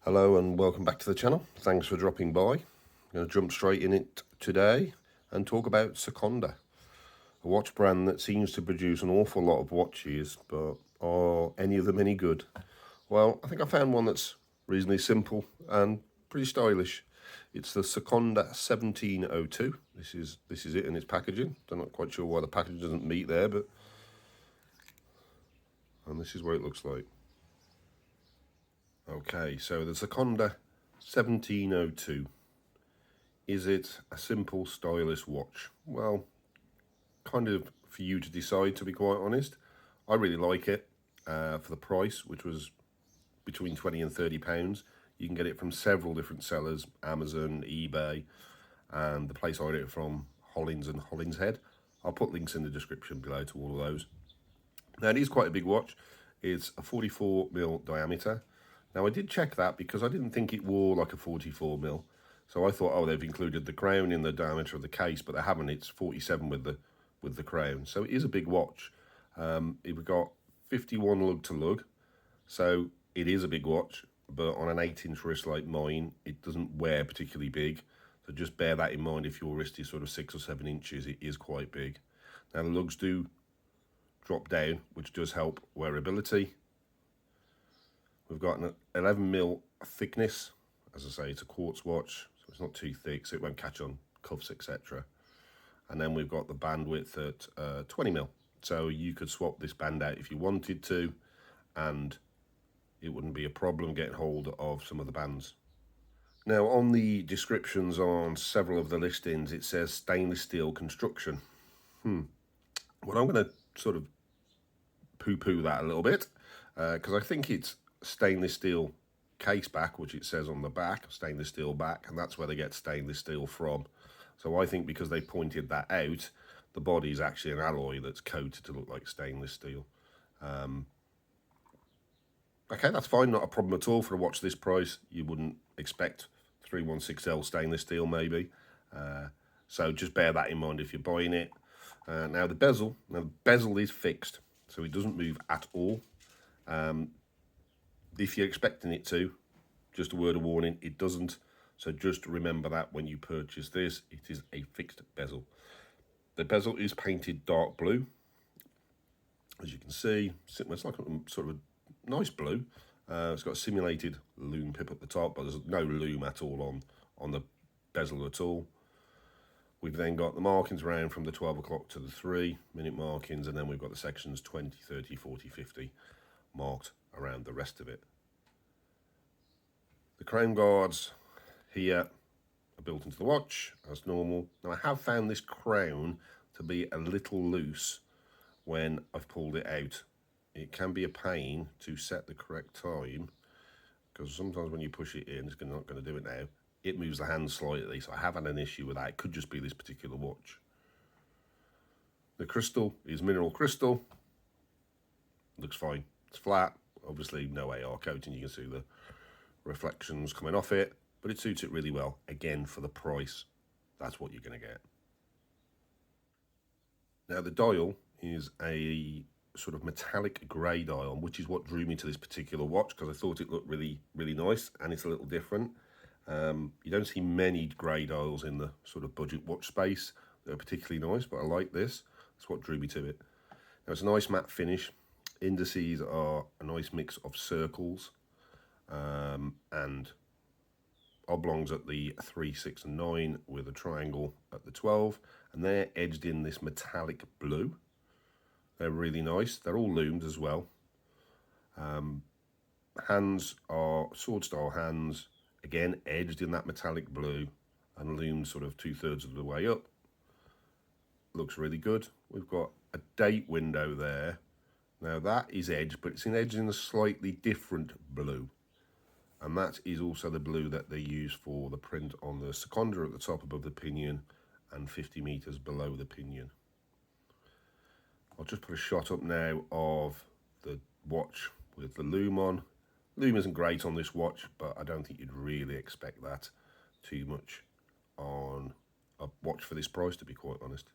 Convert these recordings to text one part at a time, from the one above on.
Hello and welcome back to the channel. Thanks for dropping by. I'm going to jump straight in it today and talk about SEKONDA, a watch brand that seems to produce an awful lot of watches, but are any of them any good? Well, I think I found one that's reasonably simple and pretty stylish. It's the SEKONDA 1702. This is it in its packaging. I'm not quite sure why the package doesn't meet there, but and this is what it looks like. Okay, so the SEKONDA 1702. Is it a simple, stylish watch? Well, kind of for you to decide, to be quite honest. I really like it for the price, which was between 20 and 30 pounds. You can get it from several different sellers, Amazon, eBay, and the place I got it from, Hollins and Hollinshead. I'll put links in the description below to all of those. Now, it is quite a big watch. It's a 44mm diameter. Now, I did check that because I didn't think it wore like a 44mm. So I thought, oh, they've included the crown in the diameter of the case, but they haven't. It's 47 with the crown. So it is a big watch. We've got 51 lug to lug. So it is a big watch, but on an 8-inch wrist like mine, it doesn't wear particularly big. So just bear that in mind. If your wrist is sort of 6 or 7 inches, it is quite big. Now the lugs do drop down, which does help wearability. We've got an 11mm thickness. As I say, it's a quartz watch, so it's not too thick, so it won't catch on cuffs, etc. And then we've got the band width at 20mm. So you could swap this band out if you wanted to, and it wouldn't be a problem getting hold of some of the bands. Now, on the descriptions on several of the listings, it says stainless steel construction. Well, I'm going to sort of poo-poo that a little bit, because I think it's stainless steel case back, which it says on the back, stainless steel back, and that's where they get stainless steel from. So I think because they pointed that out, the body is actually an alloy that's coated to look like stainless steel. Okay, that's fine, not a problem at all for a watch this price. You wouldn't expect 316L stainless steel maybe. So just bear that in mind if you're buying it. Now the bezel is fixed, so it doesn't move at all. If you're expecting it to, just a word of warning, it doesn't. So just remember that when you purchase this, it is a fixed bezel. The bezel is painted dark blue. As you can see, it's like a sort of a nice blue. It's got a simulated LUME pip at the top, but there's no LUME at all on the bezel at all. We've then got the markings around from the 12 o'clock to the 3-minute markings, and then we've got the sections 20, 30, 40, 50 marked around the rest of it. The crown guards here are built into the watch as normal. Now I have found this crown to be a little loose when I've pulled it out. It can be a pain to set the correct time, because sometimes when you push it in, it's not going to do it now. It moves the hand slightly, so I have had an issue with that. It could just be this particular watch. The crystal is mineral crystal. Looks fine. It's flat. Obviously no AR coating. You can see the reflections coming off it, but it suits it really well. Again, for the price, that's what you're going to get. Now the dial is a sort of metallic grey dial, which is what drew me to this particular watch, because I thought it looked really, really nice, and it's a little different. You don't see many grey dials in the sort of budget watch space that are particularly nice, but I like this. That's what drew me to it. Now it's a nice matte finish. Indices are a nice mix of circles and oblongs at the 3, 6, and 9, with a triangle at the 12, and they're edged in this metallic blue. They're really nice. They're all loomed as well. Hands are sword style hands, again edged in that metallic blue and loomed sort of 2/3 of the way up. Looks really good. We've got a date window there. Now that is edged, but it's edged in a slightly different blue. And that is also the blue that they use for the print on the SEKONDA at the top above the pinion and 50 meters below the pinion. I'll just put a shot up now of the watch with the LUME on. LUME isn't great on this watch, but I don't think you'd really expect that too much on a watch for this price, to be quite honest.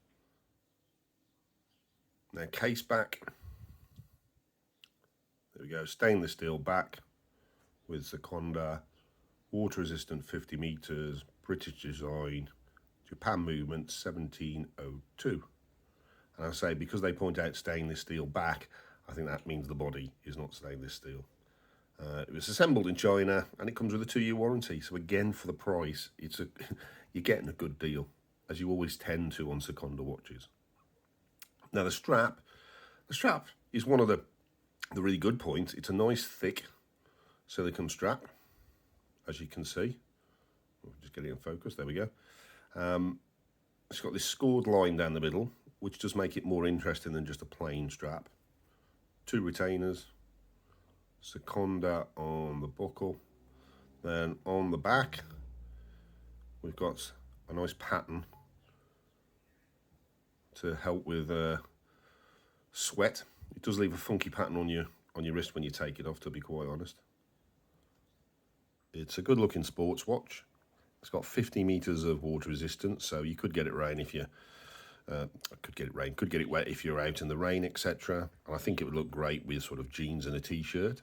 Now case back. There we go, stainless steel back with SEKONDA Water resistant 50 meters, British design, Japan movement 1702. And I say, because they point out stainless steel back, I think that means the body is not stainless steel. It was assembled in China and it comes with a 2-year warranty. So again, for the price, you're getting a good deal, as you always tend to on Sekonda watches. Now the strap is one of the really good points. It's a nice thick silicone strap, as you can see. We'll just get it in focus, there we go. It's got this scored line down the middle, which does make it more interesting than just a plain strap. 2 retainers, Sekonda on the buckle. Then on the back, we've got a nice pattern to help with sweat. It does leave a funky pattern on your wrist when you take it off, to be quite honest. It's a good looking sports watch. It's got 50 meters of water resistance, so you could get it rain if you could get it wet if you're out in the rain, etc. And I think it would look great with sort of jeans and a t-shirt.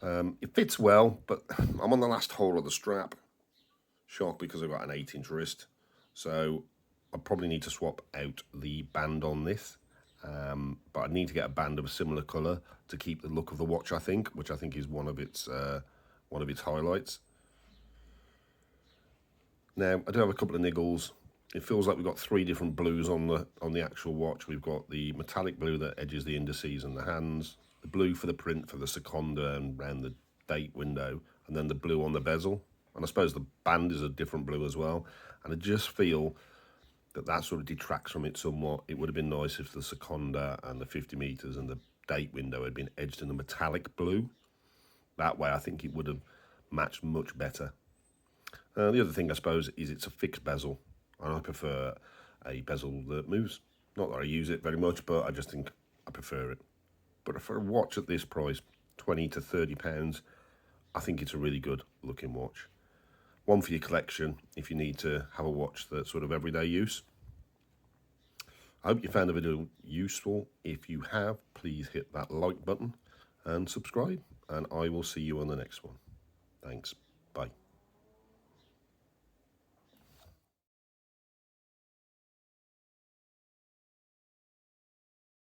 It fits well, but I'm on the last hole of the strap. Shock, because I've got an 8-inch wrist, so I probably need to swap out the band on this. But I need to get a band of a similar colour to keep the look of the watch, I think, which I think is one of its highlights. Now I do have a couple of niggles. It feels like we've got 3 different blues on the actual watch. We've got the metallic blue that edges the indices and the hands, the blue for the print for the Sekonda and around the date window, and then the blue on the bezel. And I suppose the band is a different blue as well. And I just feel that sort of detracts from it somewhat. It would have been nice if the Sekonda and the 50 meters and the date window had been edged in a metallic blue. That way I think it would have matched much better. The other thing, I suppose, is it's a fixed bezel, and I prefer a bezel that moves. Not that I use it very much, but I just think I prefer it. But for a watch at this price, £20 to £30, I think it's a really good looking watch. One for your collection if you need to have a watch that's sort of everyday use. I hope you found the video useful. If you have, please hit that like button and subscribe, and I will see you on the next one. Thanks. Bye.